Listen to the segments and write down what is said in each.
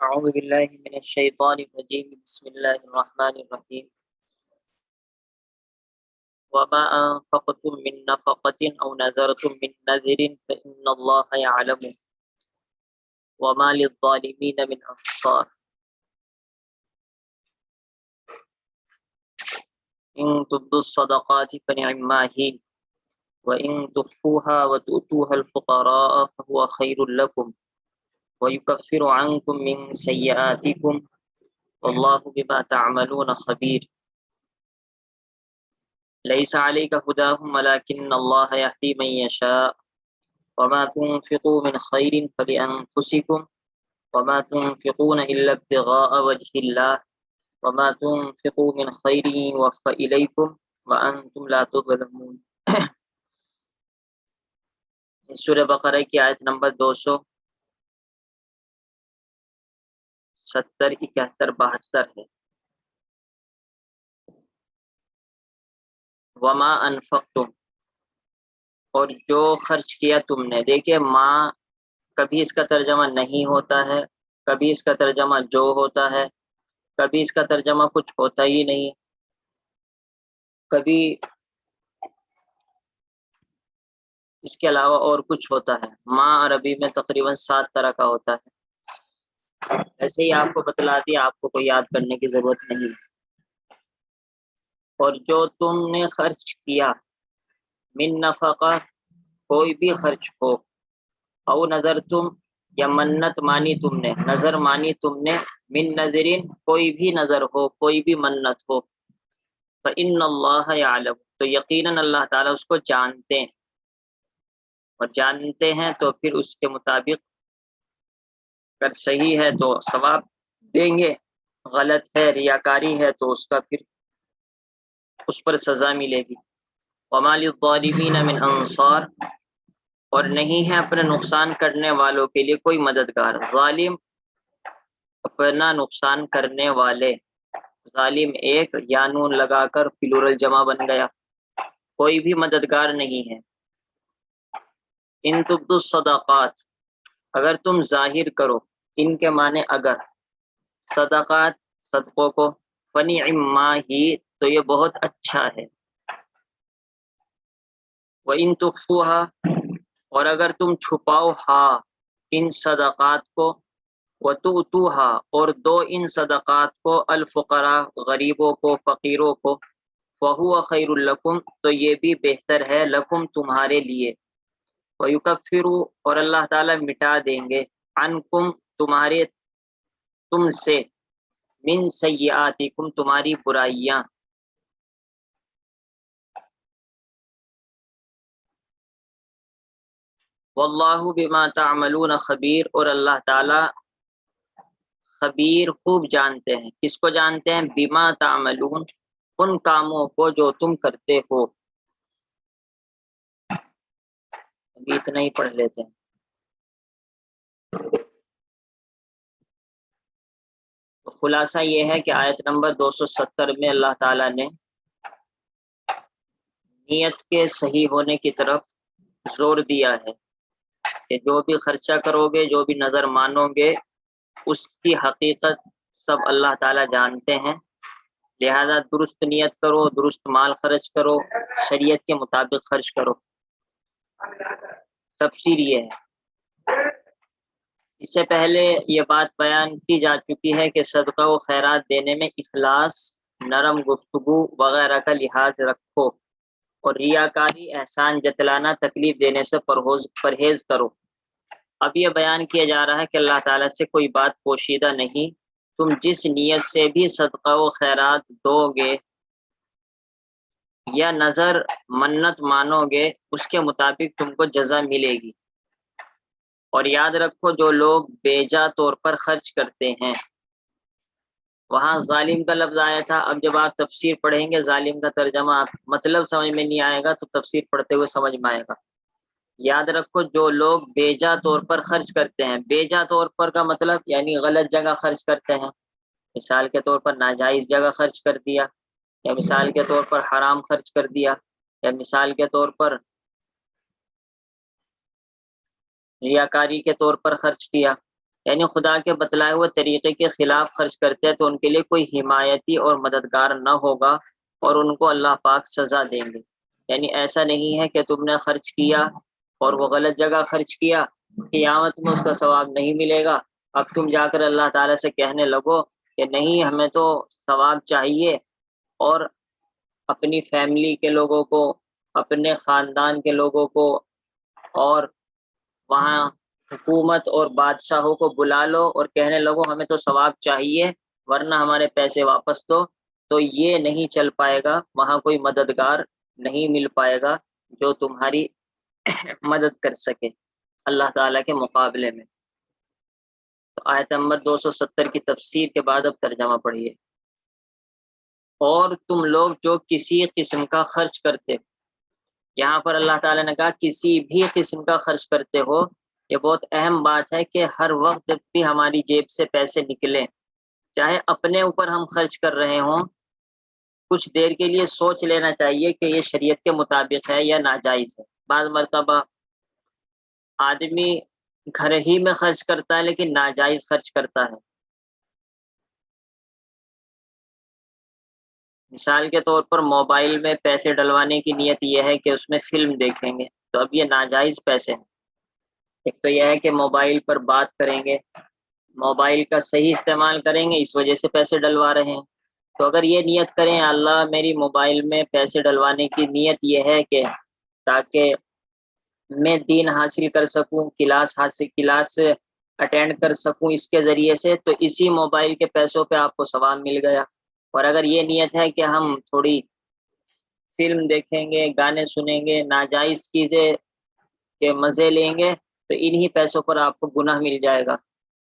أعوذ بالله من الشيطان الرجيم بسم الله الرحمن الرحيم وما أنفقتم من نفقة أو نذرتم من نذر فإن الله يعلم وما للظالمين من أنصار إن تبدوا الصدقات فنعما هي وإن تخفوها وتؤتوها الفقراء فهو خير لكم ويكفر عنكم من سيئاتكم والله بما تعملون خبير ليس عليك هداهم ولكن الله يهدي من يشاء وما تنفقوا من خير فلأنفسكم وما تنفقون إلا ابتغاء وجه الله وما تنفقوا من خير يوفى إليكم وأنتم لا تظلمون سورہ بقرہ کی آیت نمبر 270 71 72 ہے۔ وما انفقتم، اور جو خرچ کیا تم نے۔ دیکھیں ما کبھی اس کا ترجمہ نہیں ہوتا ہے، کبھی اس کا ترجمہ جو ہوتا ہے، کبھی اس کا ترجمہ کچھ ہوتا ہی نہیں، کبھی اس کے علاوہ اور کچھ ہوتا ہے۔ ما عربی میں تقریباً 7 طرح کا ہوتا ہے، ایسے ہی آپ کو بتلا دیا، آپ کو کوئی یاد کرنے کی ضرورت نہیں۔ اور جو تم نے خرچ کیا، من نفقہ، کوئی بھی خرچ ہو، او نظر تم، یا منت مانی تم نے، نظر مانی تم نے، من نظرین، کوئی بھی نظر ہو، کوئی بھی منت ہو، فإن اللہ یعلم، تو یقیناً اللہ تعالیٰ اس کو جانتے ہیں، اور جانتے ہیں تو پھر اس کے مطابق اگر صحیح ہے تو ثواب دیں گے، غلط ہے ریاکاری ہے تو اس کا پھر اس پر سزا ملے گی۔ وما للظالمین من انصار، اور نہیں ہے اپنے نقصان کرنے والوں کے لیے کوئی مددگار۔ ظالم اپنا نقصان کرنے والے، ظالم ایک، یا نون لگا کر پلورل جمع بن گیا، کوئی بھی مددگار نہیں ہے۔ ان تبدوا الصدقات، اگر تم ظاہر کرو، ان کے معنی اگر، صدقات صدقوں کو، فنعما ہی، تو یہ بہت اچھا ہے۔ وَإِن تُخْفُوهَا، اور اگر تم چھپاؤ ہا، ان صدقات کو، وَتُؤْتُوهَا، اور دو ان صدقات کو، الفقراء، غریبوں کو، فقیروں کو، وَهُوَ خَيْرٌ لَكُمْ، تو یہ بھی بہتر ہے، لکم تمہارے لیے، وَيُكَفِّرُ، اور اللہ تعالیٰ مٹا دیں گے، عنکم تمہارے، تم سے، من سیئاتکم تمہاری برائیاں، واللہ بما تعملون خبیر، اور اللہ تعالیٰ خبیر خوب جانتے ہیں، کس کو جانتے ہیں؟ بما تعملون، ان کاموں کو جو تم کرتے ہو۔ ابھی اتنا ہی پڑھ لیتے ہیں۔ تو خلاصہ یہ ہے کہ آیت نمبر 270 میں اللہ تعالیٰ نے نیت کے صحیح ہونے کی طرف زور دیا ہے کہ جو بھی خرچہ کرو گے، جو بھی نظر مانو گے، اس کی حقیقت سب اللہ تعالیٰ جانتے ہیں، لہذا درست نیت کرو، درست مال خرچ کرو، شریعت کے مطابق خرچ کرو۔ تفسیر یہ ہے، اس سے پہلے یہ بات بیان کی جا چکی ہے کہ صدقہ و خیرات دینے میں اخلاص، نرم گفتگو وغیرہ کا لحاظ رکھو، اور ریاکاری، احسان جتلانا، تکلیف دینے سے پرہیز کرو۔ اب یہ بیان کیا جا رہا ہے کہ اللہ تعالیٰ سے کوئی بات پوشیدہ نہیں، تم جس نیت سے بھی صدقہ و خیرات دو گے یا نظر منت مانو گے، اس کے مطابق تم کو جزا ملے گی۔ اور یاد رکھو جو لوگ بیجا طور پر خرچ کرتے ہیں، وہاں ظالم کا لفظ آیا تھا، اب جب آپ تفسیر پڑھیں گے ظالم کا ترجمہ مطلب سمجھ میں نہیں آئے گا تو تفسیر پڑھتے ہوئے سمجھ میں آئے گا۔ یاد رکھو جو لوگ بیجا طور پر خرچ کرتے ہیں، بیجا طور پر کا مطلب یعنی غلط جگہ خرچ کرتے ہیں، مثال کے طور پر ناجائز جگہ خرچ کر دیا، یا مثال کے طور پر حرام خرچ کر دیا، یا مثال کے طور پر ریاکاری کے طور پر خرچ کیا، یعنی خدا کے بتلائے ہوئے طریقے کے خلاف خرچ کرتے ہیں تو ان کے لیے کوئی حمایتی اور مددگار نہ ہوگا اور ان کو اللہ پاک سزا دیں گے۔ یعنی ایسا نہیں ہے کہ تم نے خرچ کیا اور وہ غلط جگہ خرچ کیا، قیامت میں اس کا ثواب نہیں ملے گا، اب تم جا کر اللہ تعالیٰ سے کہنے لگو کہ نہیں ہمیں تو ثواب چاہیے، اور اپنی فیملی کے لوگوں کو، اپنے خاندان کے لوگوں کو اور وہاں حکومت اور بادشاہوں کو بلا لو اور کہنے لگو ہمیں تو ثواب چاہیے ورنہ ہمارے پیسے واپس دو، تو یہ نہیں چل پائے گا، وہاں کوئی مددگار نہیں مل پائے گا جو تمہاری مدد کر سکے اللہ تعالیٰ کے مقابلے میں۔ تو آیت نمبر 270 کی تفسیر کے بعد اب ترجمہ پڑھیے۔ اور تم لوگ جو کسی قسم کا خرچ کرتے، یہاں پر اللہ تعالیٰ نے کہا کسی بھی قسم کا خرچ کرتے ہو، یہ بہت اہم بات ہے کہ ہر وقت جب بھی ہماری جیب سے پیسے نکلیں، چاہے اپنے اوپر ہم خرچ کر رہے ہوں، کچھ دیر کے لیے سوچ لینا چاہیے کہ یہ شریعت کے مطابق ہے یا ناجائز ہے۔ بعض مرتبہ آدمی گھر ہی میں خرچ کرتا ہے لیکن ناجائز خرچ کرتا ہے۔ مثال کے طور پر موبائل میں پیسے ڈلوانے کی نیت یہ ہے کہ اس میں فلم دیکھیں گے، تو اب یہ ناجائز پیسے ہیں۔ ایک تو یہ ہے کہ موبائل پر بات کریں گے، موبائل کا صحیح استعمال کریں گے، اس وجہ سے پیسے ڈلوا رہے ہیں۔ تو اگر یہ نیت کریں اللہ میری موبائل میں پیسے ڈلوانے کی نیت یہ ہے کہ تاکہ میں دین حاصل کر سکوں، کلاس اٹینڈ کر سکوں اس کے ذریعے سے، تو اسی موبائل کے پیسوں پہ آپ کو ثواب مل گیا۔ اور اگر یہ نیت ہے کہ ہم تھوڑی فلم دیکھیں گے، گانے سنیں گے، ناجائز چیزیں کے مزے لیں گے، تو انہی پیسوں پر آپ کو گناہ مل جائے گا۔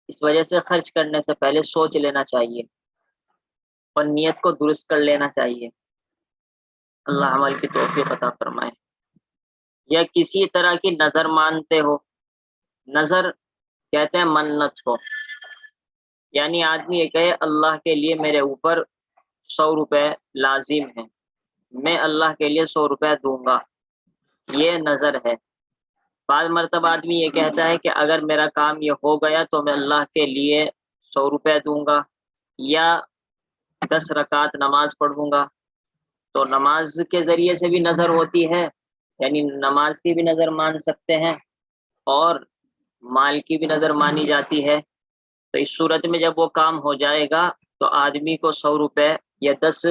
اس وجہ سے خرچ کرنے سے پہلے سوچ لینا چاہیے اور نیت کو درست کر لینا چاہیے۔ اللہ عمل کی توفیق عطا فرمائے۔ یا کسی طرح کی نظر مانتے ہو، نظر کہتے ہیں منت کو، یعنی آدمی یہ کہے اللہ کے لیے میرے اوپر 100 روپے لازم ہیں، میں اللہ کے لیے 100 روپے دوں گا، یہ نظر ہے۔ بعض مرتبہ آدمی یہ کہتا ہے کہ اگر میرا کام یہ ہو گیا تو میں اللہ کے لیے 100 روپے دوں گا یا 10 رکعت نماز پڑھوں گا۔ تو نماز کے ذریعے سے بھی نظر ہوتی ہے، یعنی نماز کی بھی نظر مان سکتے ہیں اور مال کی بھی نظر مانی جاتی ہے۔ تو اس صورت میں جب وہ کام ہو جائے گا تو آدمی کو 100 روپے یا 10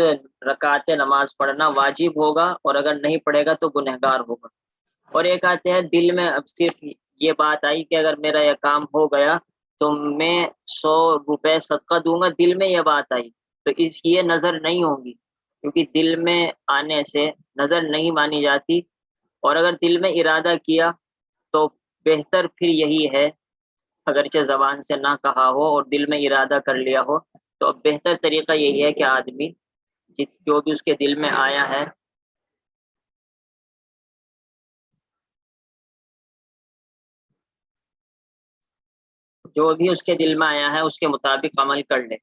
رکعت نماز پڑھنا واجب ہوگا، اور اگر نہیں پڑھے گا تو گنہگار ہوگا۔ اور ایک آتے ہیں دل میں اب صرف یہ بات آئی کہ اگر میرا یہ کام ہو گیا تو میں 100 روپے صدقہ دوں گا، دل میں یہ بات آئی، تو اس کی یہ نظر نہیں ہوگی، کیونکہ دل میں آنے سے نظر نہیں مانی جاتی۔ اور اگر دل میں ارادہ کیا تو بہتر پھر یہی ہے، اگرچہ زبان سے نہ کہا ہو اور دل میں ارادہ کر لیا ہو، تو اب بہتر طریقہ یہی ہے کہ آدمی جو بھی اس کے دل میں آیا ہے اس کے مطابق عمل کر لے۔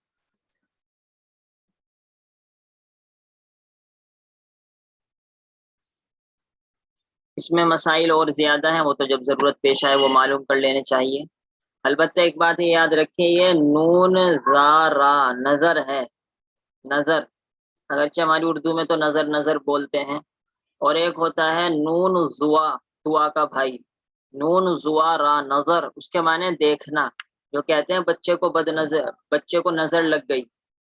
اس میں مسائل اور زیادہ ہیں، وہ تو جب ضرورت پیش آئے وہ معلوم کر لینے چاہیے۔ البتہ ایک بات یاد رکھیں، یہ نون زا را نظر ہے، نظر، اگرچہ ہماری اردو میں تو نظر نظر بولتے ہیں، اور ایک ہوتا ہے نون زوا، دعا کا بھائی، نون زوا را نظر، اس کے معنی دیکھنا۔ جو کہتے ہیں بچے کو نظر لگ گئی،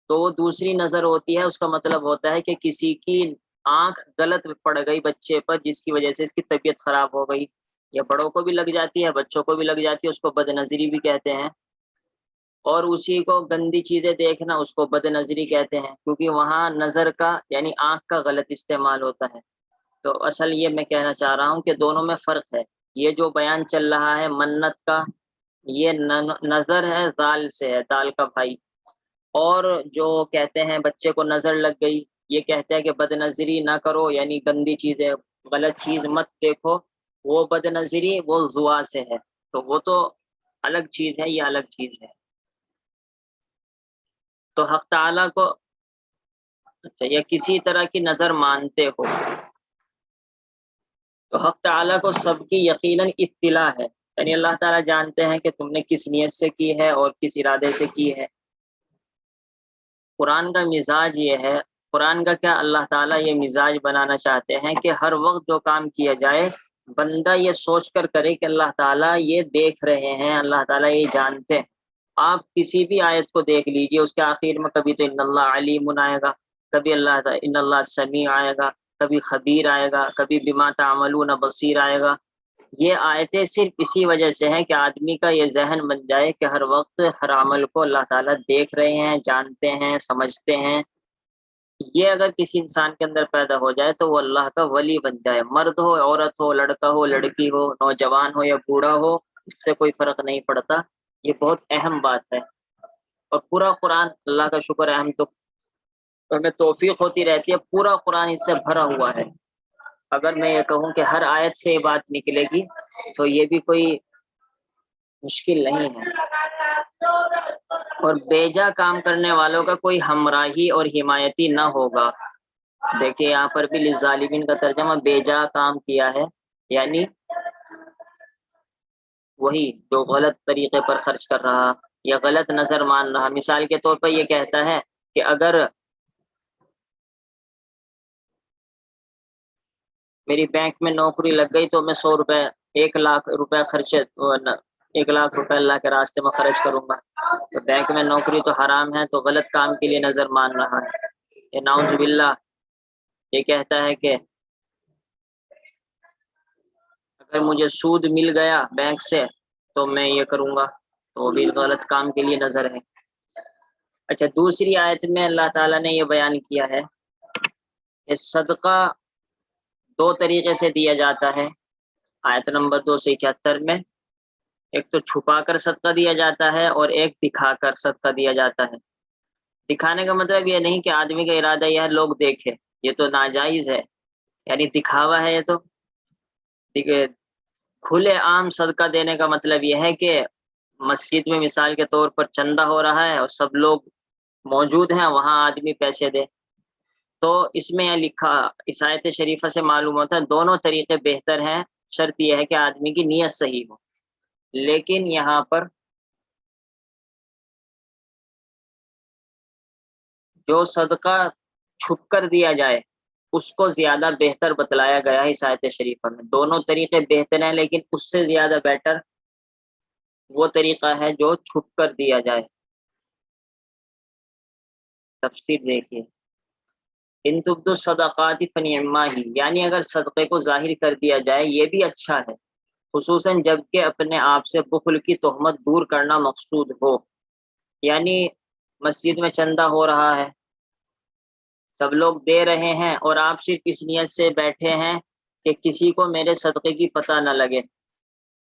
تو وہ دوسری نظر ہوتی ہے، اس کا مطلب ہوتا ہے کہ کسی کی آنکھ غلط پڑ گئی بچے پر جس کی وجہ سے اس کی طبیعت خراب ہو گئی، یا بڑوں کو بھی لگ جاتی ہے، بچوں کو بھی لگ جاتی ہے، اس کو بد نظری بھی کہتے ہیں۔ اور اسی کو گندی چیزیں دیکھنا، اس کو بد نظری کہتے ہیں، کیونکہ وہاں نظر کا یعنی آنکھ کا غلط استعمال ہوتا ہے۔ تو اصل یہ میں کہنا چاہ رہا ہوں کہ دونوں میں فرق ہے۔ یہ جو بیان چل رہا ہے منت کا، یہ نظر ہے، زال سے ہے، دال کا بھائی۔ اور جو کہتے ہیں بچے کو نظر لگ گئی، یہ کہتے ہیں کہ بد نظری نہ کرو، یعنی گندی چیزیں، غلط چیز مت دیکھو، وہ بد نظری وہ زوا سے ہے، تو وہ تو الگ چیز ہے، یہ الگ چیز ہے۔ تو حق تعالیٰ کو یا کسی طرح کی نظر مانتے ہو، تو حق تعالیٰ کو سب کی یقیناً اطلاع ہے، یعنی اللہ تعالیٰ جانتے ہیں کہ تم نے کس نیت سے کی ہے اور کس ارادے سے کی ہے۔ قرآن کا مزاج یہ ہے، قرآن کا کیا، اللہ تعالیٰ یہ مزاج بنانا چاہتے ہیں کہ ہر وقت جو کام کیا جائے بندہ یہ سوچ کر کرے کہ اللہ تعالیٰ یہ دیکھ رہے ہیں، اللہ تعالیٰ یہ جانتے ہیں۔ آپ کسی بھی آیت کو دیکھ لیجئے، اس کے آخر میں کبھی تو ان اللہ علیم آئے گا، کبھی اللہ تعالیٰ ان اللہ سمیع آئے گا، کبھی خبیر آئے گا، کبھی بما تعملون بصیر آئے گا۔ یہ آیتیں صرف اسی وجہ سے ہیں کہ آدمی کا یہ ذہن بن جائے کہ ہر وقت ہر عمل کو اللہ تعالیٰ دیکھ رہے ہیں، جانتے ہیں، سمجھتے ہیں۔ یہ اگر کسی انسان کے اندر پیدا ہو جائے تو وہ اللہ کا ولی بن جائے، مرد ہو، عورت ہو، لڑکا ہو، لڑکی ہو، نوجوان ہو یا بوڑھا ہو، اس سے کوئی فرق نہیں پڑتا۔ یہ بہت اہم بات ہے۔ اور پورا قرآن، اللہ کا شکر ہے ہم تو ہمیں توفیق ہوتی رہتی ہے، پورا قرآن اس سے بھرا ہوا ہے۔ اگر میں یہ کہوں کہ ہر آیت سے یہ بات نکلے گی تو یہ بھی کوئی مشکل نہیں ہے۔ اور بیجا کام کرنے والوں کا کوئی ہمراہی اور حمایتی نہ ہوگا۔ دیکھیں یہاں پر بھی للظالمین کا ترجمہ بیجا کام کیا ہے، یعنی وہی جو غلط طریقے پر خرچ کر رہا یا غلط نظر مان رہا۔ مثال کے طور پر یہ کہتا ہے کہ اگر میری بینک میں نوکری لگ گئی تو میں 100 روپے 1 لاکھ روپے خرچے 1 لاکھ روپے اللہ کے راستے میں خرچ کروں گا۔ تو بینک میں نوکری تو حرام ہے، تو غلط کام کے لیے نظر مان رہا ہے۔ یہ نعوذ باللہ یہ کہتا ہے کہ اگر مجھے سود مل گیا بینک سے تو میں یہ کروں گا، تو وہ بھی غلط کام کے لیے نظر ہے۔ اچھا، دوسری آیت میں اللہ تعالیٰ نے یہ بیان کیا ہے کہ صدقہ 2 طریقے سے دیا جاتا ہے۔ آیت نمبر 271 میں ایک تو چھپا کر صدقہ دیا جاتا ہے اور ایک دکھا کر صدقہ دیا جاتا ہے۔ دکھانے کا مطلب یہ نہیں کہ آدمی کا ارادہ یہ ہے لوگ دیکھے، یہ تو ناجائز ہے، یعنی دکھاوا ہے۔ یہ تو کھلے عام صدقہ دینے کا مطلب یہ ہے کہ مسجد میں مثال کے طور پر چندہ ہو رہا ہے اور سب لوگ موجود ہیں، وہاں آدمی پیسے دے۔ تو اس میں یہ لکھا، اس آیت شریفہ سے معلوم ہوتا ہے دونوں طریقے بہتر ہیں، شرط یہ ہے کہ آدمی کی نیت صحیح ہو۔ لیکن یہاں پر جو صدقہ چھپ کر دیا جائے اس کو زیادہ بہتر بتلایا گیا ہے اس آیت شریفہ میں۔ دونوں طریقے بہتر ہیں لیکن اس سے زیادہ بیٹر وہ طریقہ ہے جو چھپ کر دیا جائے۔ تفسیر دیکھیے، ان تبدو الصدقات فنعما ہی، یعنی اگر صدقے کو ظاہر کر دیا جائے یہ بھی اچھا ہے، خصوصاً جب کہ اپنے آپ سے بخل کی تہمت دور کرنا مقصود ہو۔ یعنی مسجد میں چندہ ہو رہا ہے، سب لوگ دے رہے ہیں اور آپ صرف اس نیت سے بیٹھے ہیں کہ کسی کو میرے صدقے کی پتہ نہ لگے،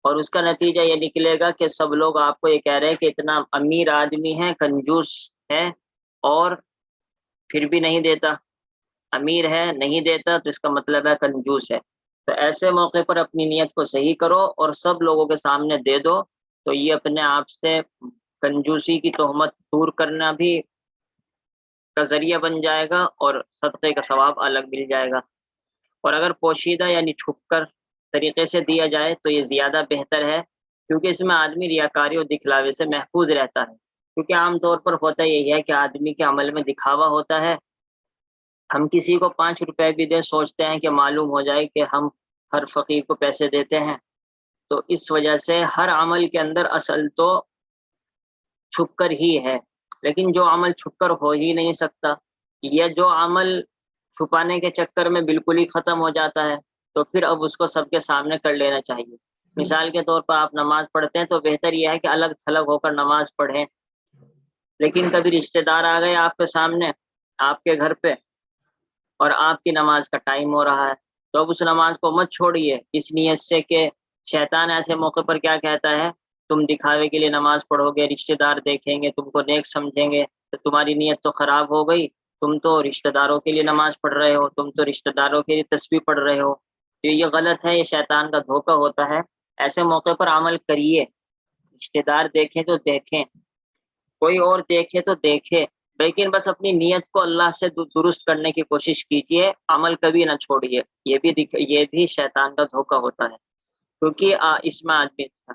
اور اس کا نتیجہ یہ نکلے گا کہ سب لوگ آپ کو یہ کہہ رہے ہیں کہ اتنا امیر آدمی ہے، کنجوس ہے، اور پھر بھی نہیں دیتا۔ امیر ہے نہیں دیتا تو اس کا مطلب ہے کنجوس ہے۔ تو ایسے موقع پر اپنی نیت کو صحیح کرو اور سب لوگوں کے سامنے دے دو، تو یہ اپنے آپ سے کنجوسی کی تہمت دور کرنا بھی کا ذریعہ بن جائے گا اور صدقے کا ثواب الگ مل جائے گا۔ اور اگر پوشیدہ یعنی چھپ کر طریقے سے دیا جائے تو یہ زیادہ بہتر ہے، کیونکہ اس میں آدمی ریاکاری اور دکھلاوے سے محفوظ رہتا ہے۔ کیونکہ عام طور پر ہوتا یہی ہے کہ آدمی کے عمل میں دکھاوا ہوتا ہے۔ ہم کسی کو 5 روپے بھی دیں سوچتے ہیں کہ معلوم ہو جائے کہ ہم ہر فقیر کو پیسے دیتے ہیں، تو اس وجہ سے ہر عمل کے اندر اصل تو چھپ کر ہی ہے۔ لیکن جو عمل چھپ کر ہو ہی نہیں سکتا، یا جو عمل چھپانے کے چکر میں بالکل ہی ختم ہو جاتا ہے، تو پھر اب اس کو سب کے سامنے کر لینا چاہیے۔ مثال کے طور پر آپ نماز پڑھتے ہیں تو بہتر یہ ہے کہ الگ تھلگ ہو کر نماز پڑھیں، لیکن کبھی رشتہ دار آ گئے آپ کے سامنے، آپ کے گھر پہ، اور آپ کی نماز کا ٹائم ہو رہا ہے، تو اب اس نماز کو مت چھوڑیے اس نیت سے کہ شیطان ایسے موقع پر کیا کہتا ہے، تم دکھاوے کے لیے نماز پڑھو گے، رشتہ دار دیکھیں گے، تم کو نیک سمجھیں گے، تو تمہاری نیت تو خراب ہو گئی، تم تو رشتہ داروں کے لیے نماز پڑھ رہے ہو، تم تو رشتہ داروں کے لیے تسبیح پڑھ رہے ہو۔ تو یہ غلط ہے، یہ شیطان کا دھوکہ ہوتا ہے۔ ایسے موقع پر عمل کریے، رشتہ دار دیکھیں تو دیکھیں، کوئی اور دیکھے تو دیکھے، لیکن بس اپنی نیت کو اللہ سے درست کرنے کی کوشش کیجیے، عمل کبھی نہ چھوڑیے۔ یہ بھی شیطان کا دھوکہ ہوتا ہے۔ کیونکہ اس میں آدمی تھا.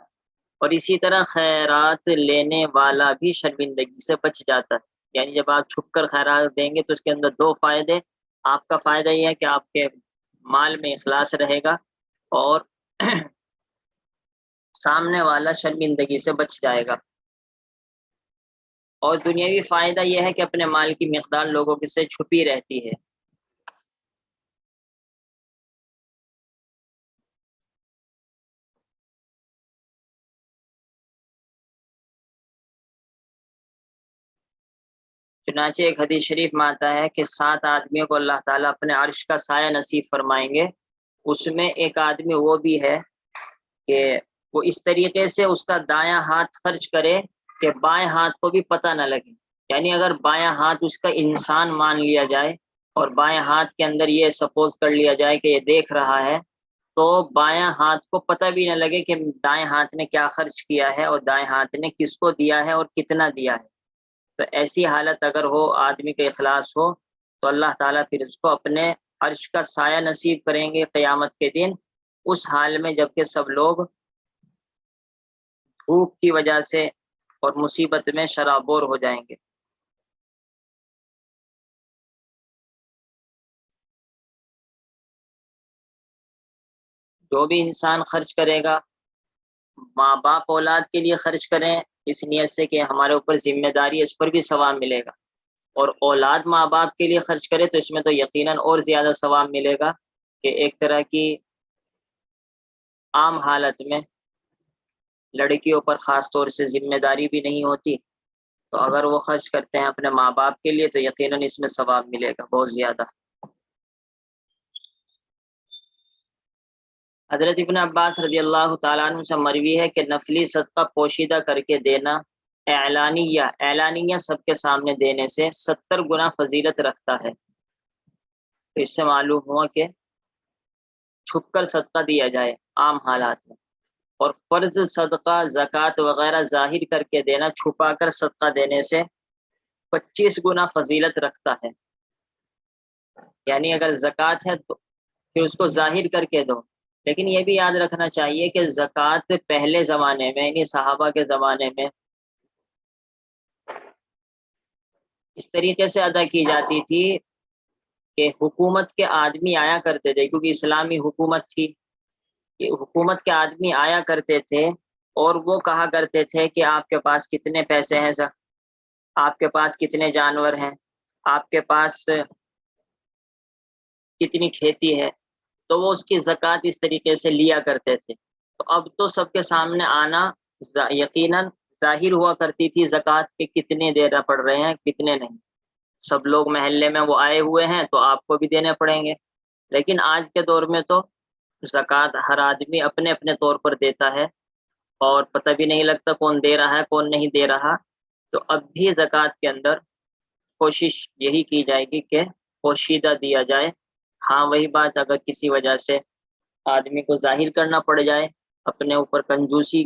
اور اسی طرح خیرات لینے والا بھی شرمندگی سے بچ جاتا ہے. یعنی جب آپ چھپ کر خیرات دیں گے تو اس کے اندر دو فائدے. آپ کا فائدہ یہ ہے کہ آپ کے مال میں اخلاص رہے گا اور سامنے والا شرمندگی سے بچ جائے گا. اور دنیاوی فائدہ یہ ہے کہ اپنے مال کی مقدار لوگوں کے سے چھپی رہتی ہے. چنانچہ ایک حدیث شریف میں آتا ہے کہ 7 آدمیوں کو اللہ تعالیٰ اپنے عرش کا سایہ نصیب فرمائیں گے. اس میں ایک آدمی وہ بھی ہے کہ وہ اس طریقے سے اس کا دایاں ہاتھ خرچ کرے کہ بائیں ہاتھ کو بھی پتہ نہ لگے. یعنی اگر بایاں ہاتھ اس کا انسان مان لیا جائے اور بائیں ہاتھ کے اندر یہ سپوز کر لیا جائے کہ یہ دیکھ رہا ہے تو بایاں ہاتھ کو پتہ بھی نہ لگے کہ دائیں ہاتھ نے کیا خرچ کیا ہے اور دائیں ہاتھ نے کس کو دیا ہے اور کتنا دیا ہے. تو ایسی حالت اگر ہو آدمی کا اخلاص ہو تو اللہ تعالیٰ پھر اس کو اپنے عرش کا سایہ نصیب کریں گے قیامت کے دن، اس حال میں جبکہ سب لوگ بھوک کی وجہ سے اور مصیبت میں شرابور ہو جائیں گے. جو بھی انسان خرچ کرے گا، ماں باپ اولاد کے لیے خرچ کریں اس نیت سے کہ ہمارے اوپر ذمہ داری ہے، اس پر بھی ثواب ملے گا. اور اولاد ماں باپ کے لیے خرچ کرے تو اس میں تو یقیناً اور زیادہ ثواب ملے گا کہ ایک طرح کی عام حالت میں لڑکیوں پر خاص طور سے ذمہ داری بھی نہیں ہوتی، تو اگر وہ خرچ کرتے ہیں اپنے ماں باپ کے لیے تو یقیناً اس میں ثواب ملے گا بہت زیادہ. حضرت ابن عباس رضی اللہ تعالیٰ عنہ سے مروی ہے کہ نفلی صدقہ پوشیدہ کر کے دینا اعلانیہ سب کے سامنے دینے سے 70 گنا فضیلت رکھتا ہے. تو اس سے معلوم ہوا کہ چھپ کر صدقہ دیا جائے عام حالات میں، اور فرض صدقہ زکوٰۃ وغیرہ ظاہر کر کے دینا چھپا کر صدقہ دینے سے 25 گنا فضیلت رکھتا ہے. یعنی اگر زکوٰۃ ہے تو پھر اس کو ظاہر کر کے دو. لیکن یہ بھی یاد رکھنا چاہیے کہ زکوٰۃ پہلے زمانے میں یعنی صحابہ کے زمانے میں اس طریقے سے ادا کی جاتی تھی کہ حکومت کے آدمی آیا کرتے تھے، کیونکہ اسلامی حکومت تھی کہ حکومت کے آدمی آیا کرتے تھے اور وہ کہا کرتے تھے کہ آپ کے پاس کتنے پیسے ہیں، آپ کے پاس کتنے جانور ہیں، آپ کے پاس کتنی کھیتی ہے. تو وہ اس کی زکوٰۃ اس طریقے سے لیا کرتے تھے. تو اب تو سب کے سامنے آنا یقیناً ظاہر ہوا کرتی تھی زکوٰۃ کے کتنے دینا پڑ رہے ہیں کتنے نہیں. سب لوگ محلے میں وہ آئے ہوئے ہیں تو آپ کو بھی دینے پڑیں گے. لیکن آج کے دور میں تو زکوٰۃ ہر آدمی اپنے اپنے طور پر دیتا ہے اور پتہ بھی نہیں لگتا کون دے رہا ہے کون نہیں دے رہا. تو اب بھی زکوٰۃ کے اندر کوشش یہی کی جائے گی کہ پوشیدہ دیا جائے. ہاں وہی بات، اگر کسی وجہ سے آدمی کو ظاہر کرنا پڑ جائے، اپنے اوپر کنجوسی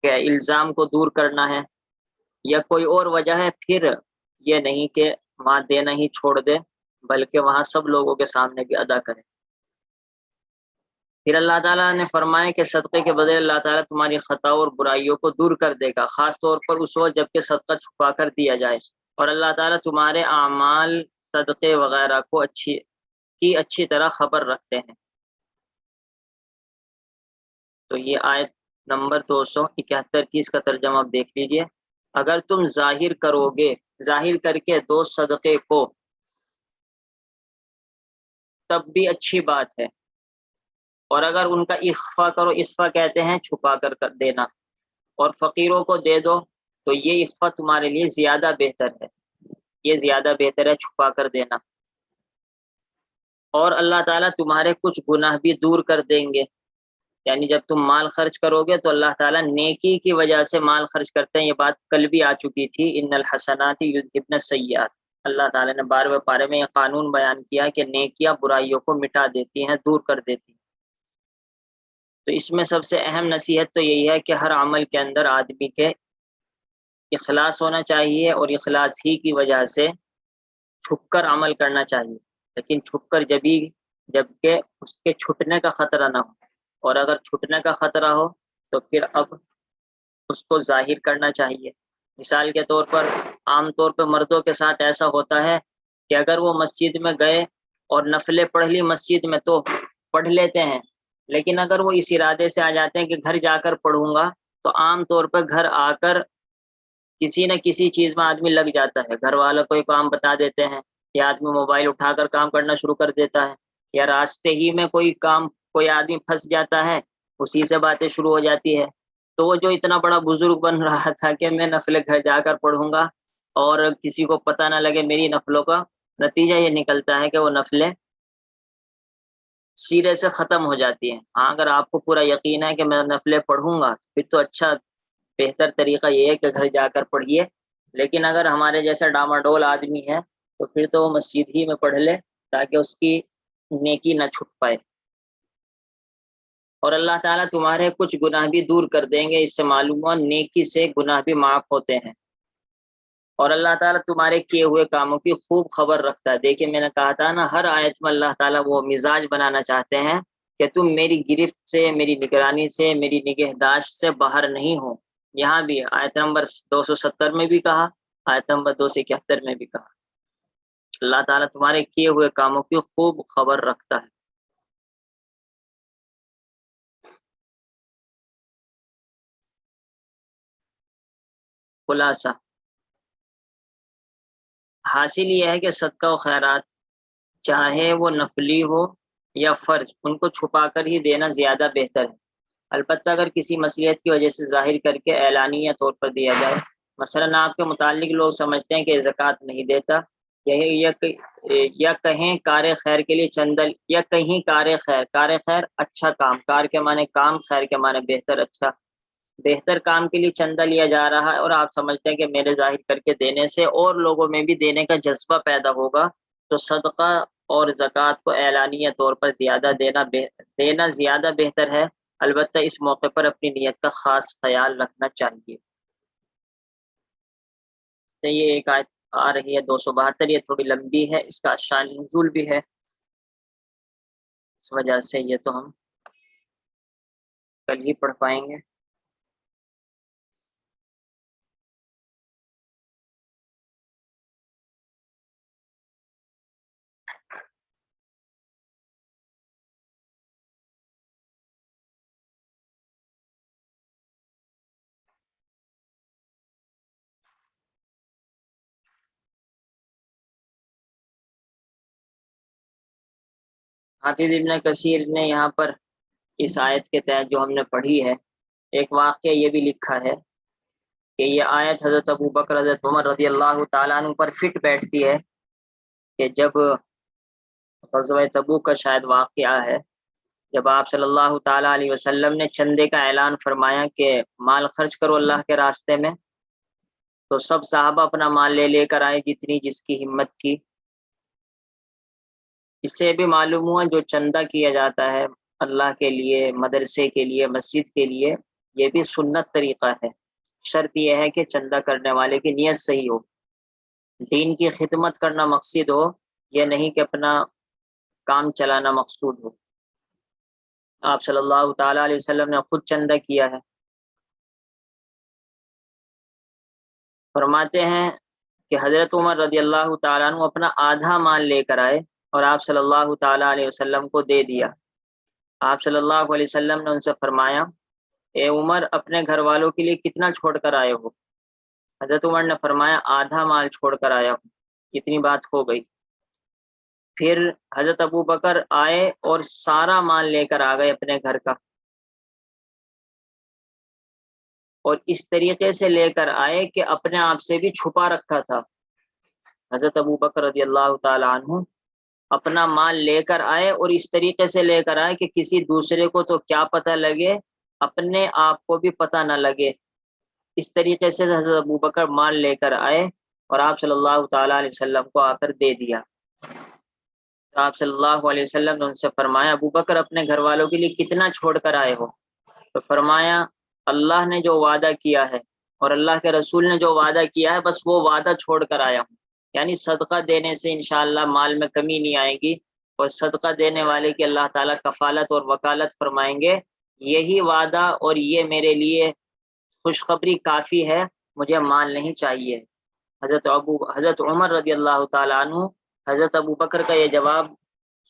کے الزام کو دور کرنا ہے یا کوئی اور وجہ ہے، پھر یہ نہیں کہ وہاں دینا ہی چھوڑ دے بلکہ وہاں سب لوگوں کے سامنے بھی ادا کرے. پھر اللہ تعالیٰ نے فرمایا کہ صدقے کے بدلے اللہ تعالیٰ تمہاری خطاؤں اور برائیوں کو دور کر دے گا، خاص طور پر اس وقت جب کہ صدقہ چھپا کر دیا جائے. اور اللہ تعالیٰ تمہارے اعمال صدقے وغیرہ کو اچھی طرح خبر رکھتے ہیں. تو یہ آیت نمبر 271 کی اس کا ترجمہ آپ دیکھ لیجئے. اگر تم ظاہر کرو گے، ظاہر کر کے دو صدقے کو، تب بھی اچھی بات ہے. اور اگر ان کا اخفا کرو، اخفا کہتے ہیں چھپا کر دینا، اور فقیروں کو دے دو تو یہ اخفا تمہارے لیے زیادہ بہتر ہے، یہ زیادہ بہتر ہے چھپا کر دینا. اور اللہ تعالیٰ تمہارے کچھ گناہ بھی دور کر دیں گے. یعنی جب تم مال خرچ کرو گے تو اللہ تعالیٰ نیکی کی وجہ سے مال خرچ کرتے ہیں. یہ بات کل بھی آ چکی تھی، ان الحسنات یذھبن السیئات. اللہ تعالیٰ نے 12ویں پارے میں یہ قانون بیان کیا کہ نیکیاں برائیوں کو مٹا دیتی ہیں، دور کر دیتی ہیں. تو اس میں سب سے اہم نصیحت تو یہی ہے کہ ہر عمل کے اندر آدمی کے اخلاص ہونا چاہیے، اور اخلاص ہی کی وجہ سے چھپ کر عمل کرنا چاہیے. لیکن چھپ کر جبکہ اس کے چھٹنے کا خطرہ نہ ہو. اور اگر چھٹنے کا خطرہ ہو تو پھر اب اس کو ظاہر کرنا چاہیے۔ مثال کے طور پر عام طور پہ مردوں کے ساتھ ایسا ہوتا ہے کہ اگر وہ مسجد میں گئے اور نفلیں پڑھ لی مسجد میں تو پڑھ لیتے ہیں، لیکن اگر وہ اس ارادے سے آ جاتے ہیں کہ گھر جا کر پڑھوں گا، تو عام طور پہ گھر آ کر کسی نہ کسی چیز میں آدمی لگ جاتا ہے، گھر والوں کوئی کام بتا دیتے ہیں، یا آدمی موبائل اٹھا کر کام کرنا شروع کر دیتا ہے، یا راستے ہی میں کوئی آدمی پھنس جاتا ہے، اسی سے باتیں شروع ہو جاتی ہے۔ تو وہ جو اتنا بڑا بزرگ بن رہا تھا کہ میں نفل گھر جا کر پڑھوں گا اور کسی کو پتہ نہ لگے میری نفلوں کا، نتیجہ یہ نکلتا ہے کہ وہ نفلیں سرے سے ختم ہو جاتی ہیں۔ ہاں اگر آپ کو پورا یقین ہے کہ میں نفلیں پڑھوں گا پھر تو اچھا بہتر طریقہ یہ ہے کہ گھر جا کر پڑھیے، لیکن اگر ہمارے جیسا ڈاماڈول آدمی ہے تو پھر تو وہ مسجد ہی میں پڑھ لے تاکہ اس کی نیکی نہ چھٹ پائے، اور اللہ تعالیٰ تمہارے کچھ گناہ بھی دور کر دیں گے۔ اس سے معلوم ہوا نیکی سے گناہ بھی معاف ہوتے ہیں، اور اللہ تعالیٰ تمہارے کیے ہوئے کاموں کی خوب خبر رکھتا ہے۔ دیکھیں میں نے کہا تھا نا، ہر آیت میں اللہ تعالیٰ وہ مزاج بنانا چاہتے ہیں کہ تم میری گرفت سے، میری نگرانی سے، میری نگہداشت سے باہر نہیں ہو۔ یہاں بھی آیت نمبر 270 میں بھی کہا، آیت نمبر 271 میں بھی کہا، اللہ تعالیٰ تمہارے کیے ہوئے کاموں کی خوب خبر رکھتا ہے۔ خلاصہ حاصل یہ ہے کہ صدقہ و خیرات چاہے وہ نفلی ہو یا فرض، ان کو چھپا کر ہی دینا زیادہ بہتر ہے، البتہ اگر کسی مصلحت کی وجہ سے ظاہر کر کے اعلانیہ طور پر دیا جائے۔ مثلا آپ کے متعلق لوگ سمجھتے ہیں کہ زکوٰۃ نہیں دیتا، یا کہیں کار خیر کے لیے چندل، یا کہیں کار خیر اچھا کام، کار کے معنی کام، خیر کے معنی بہتر، اچھا بہتر کام کے لیے چندہ لیا جا رہا ہے، اور آپ سمجھتے ہیں کہ میرے ظاہر کر کے دینے سے اور لوگوں میں بھی دینے کا جذبہ پیدا ہوگا، تو صدقہ اور زکوٰۃ کو اعلانیہ طور پر دینا زیادہ بہتر ہے، البتہ اس موقع پر اپنی نیت کا خاص خیال رکھنا چاہیے۔ تو یہ ایک آیت آ رہی ہے 272، یہ تھوڑی لمبی ہے، اس کا شان نزول بھی ہے، اس وجہ سے یہ تو ہم کل ہی پڑھ پائیں گے۔ حافظ ابن کثیر نے یہاں پر اس آیت کے تحت جو ہم نے پڑھی ہے، ایک واقعہ یہ بھی لکھا ہے کہ یہ آیت حضرت ابو بکر حضرت عمر رضی اللہ تعالیٰ عنہ پر فٹ بیٹھتی ہے کہ جب غزوہ تبوک کا شاید واقعہ ہے، جب آپ صلی اللہ تعالیٰ علیہ وسلم نے چندے کا اعلان فرمایا کہ مال خرچ کرو اللہ کے راستے میں، تو سب صحابہ اپنا مال لے کر آئے جتنی جس کی ہمت تھی۔ اس سے بھی معلوم ہوا جو چندہ کیا جاتا ہے اللہ کے لیے، مدرسے کے لیے، مسجد کے لیے، یہ بھی سنت طریقہ ہے، شرط یہ ہے کہ چندہ کرنے والے کی نیت صحیح ہو، دین کی خدمت کرنا مقصد ہو، یہ نہیں کہ اپنا کام چلانا مقصود ہو۔ آپ صلی اللہ تعالیٰ علیہ وسلم نے خود چندہ کیا ہے، فرماتے ہیں کہ حضرت عمر رضی اللہ تعالیٰ عنہ اپنا آدھا مال لے کر آئے اور آپ صلی اللہ تعالیٰ علیہ وسلم کو دے دیا۔ آپ صلی اللہ علیہ وسلم نے ان سے فرمایا، اے عمر اپنے گھر والوں کے لیے کتنا چھوڑ کر آئے ہو؟ حضرت عمر نے فرمایا آدھا مال چھوڑ کر آیا ہوں۔ اتنی بات ہو گئی، پھر حضرت ابو بکر آئے اور سارا مال لے کر آ گئے اپنے گھر کا، اور اس طریقے سے لے کر آئے کہ اپنے آپ سے بھی چھپا رکھا تھا۔ حضرت ابو بکر رضی اللہ تعالیٰ عنہ اپنا مال لے کر آئے اور اس طریقے سے لے کر آئے کہ کسی دوسرے کو تو کیا پتہ لگے، اپنے آپ کو بھی پتہ نہ لگے، اس طریقے سے حضرت ابو بکر مال لے کر آئے اور آپ صلی اللہ تعالیٰ علیہ وسلم کو آ کر دے دیا۔ تو آپ صلی اللہ علیہ وسلم نے ان سے فرمایا ابو بکر اپنے گھر والوں کے لیے کتنا چھوڑ کر آئے ہو؟ تو فرمایا اللہ نے جو وعدہ کیا ہے اور اللہ کے رسول نے جو وعدہ کیا ہے بس وہ وعدہ چھوڑ کر آیا ہوں، یعنی صدقہ دینے سے انشاءاللہ مال میں کمی نہیں آئے گی، اور صدقہ دینے والے کی اللہ تعالیٰ کفالت اور وکالت فرمائیں گے یہی وعدہ اور یہ میرے لیے خوشخبری کافی ہے، مجھے مال نہیں چاہیے۔ حضرت عمر رضی اللہ تعالیٰ عنہ حضرت ابو بکر کا یہ جواب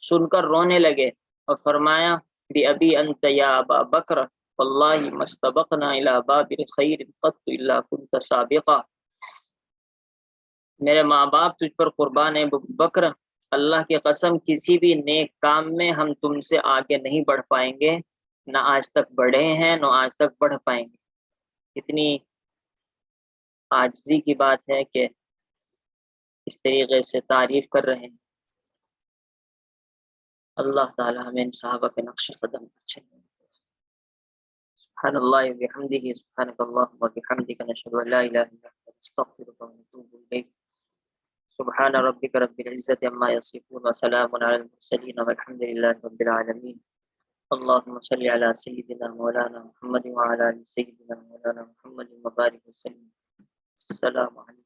سن کر رونے لگے اور فرمایا بِأَبِي أَنْتَ يَا أَبَا بَكْرَ وَاللَّهِ مَا اسْتَبَقْنَا إِلَىٰ بَابِ خَيْرٍ قَطُّ إِلَّا كُنْتَ سَابِقًا، میرے ماں باپ تجھ پر قربان ہے ابو بکر، اللہ کی قسم کسی بھی نیک کام میں ہم تم سے آگے نہیں بڑھ پائیں گے، نہ آج تک بڑھے ہیں نہ آج تک بڑھ پائیں گے۔ کتنی عاجزی کی بات ہے کہ اس طریقے سے تعریف کر رہے ہیں۔ اللہ تعالی ہمیں ان صحابہ کے نقش قدم اچھے سبحان اللہ وبحمدہ سبحانک اللہم وبحمدک نشہد ان لا الہ الا انت نستغفرک ونتوب الیک سبحان ربک رب العزة عما یصفون وسلام علی المرسلین والحمد للہ رب العالمین اللهم صل على سيدنا مولانا محمد وعلى آل سيدنا مولانا محمد وبارك وسلم۔ السلام علیکم۔